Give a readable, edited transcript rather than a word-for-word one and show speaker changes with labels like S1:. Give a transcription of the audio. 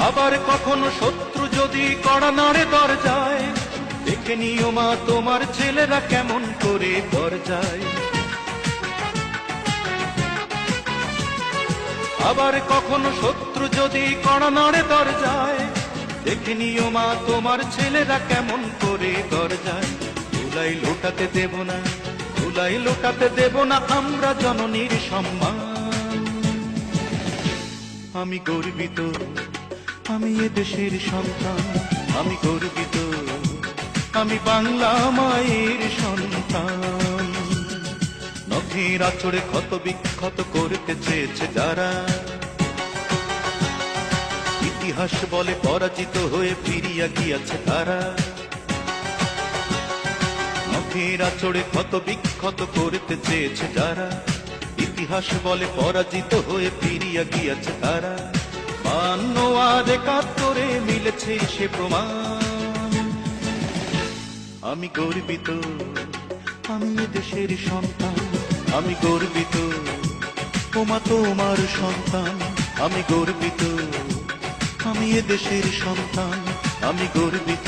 S1: আবার কখনো শত্রু যদি কড়া নাড়ে দরজায়, দেখে নিও মা তোমার ছেলেরা কেমন করে দরজায়। আবার কখনো শত্রু যদি কড়া নাড়ে দরজায়, দেখে নিও মা তোমার ছেলেরা কেমন করে দরজায়। ধুলাই লোটাতে দেব না, ধুলাই লোটাতে দেব না আমরা জননীর সম্মান। আমি গর্বিত, আমি এ দেশের সন্তান, আমি গর্বিত, আমি বাংলা মায়ের সন্তান। নখের আঁচড়ে ক্ষত বিক্ষত করতে চেয়েছে যারা, ইতিহাস বলে পরাজিত হয়ে ফিরিয়া গিয়াছে তারা। নখের আঁচড়ে ক্ষত বিক্ষত করতে চেয়েছে যারা, ইতিহাস বলে পরাজিত হয়ে ফিরিয়া গিয়াছে তারা। 52 আর 71 মিলেছে সে প্রমাণ। আমি গর্বিত, আমি এ দেশের সন্তান, আমি গর্বিত, ওমা তোমার সন্তান। আমি গর্বিত, আমি এ দেশের সন্তান, আমি গর্বিত।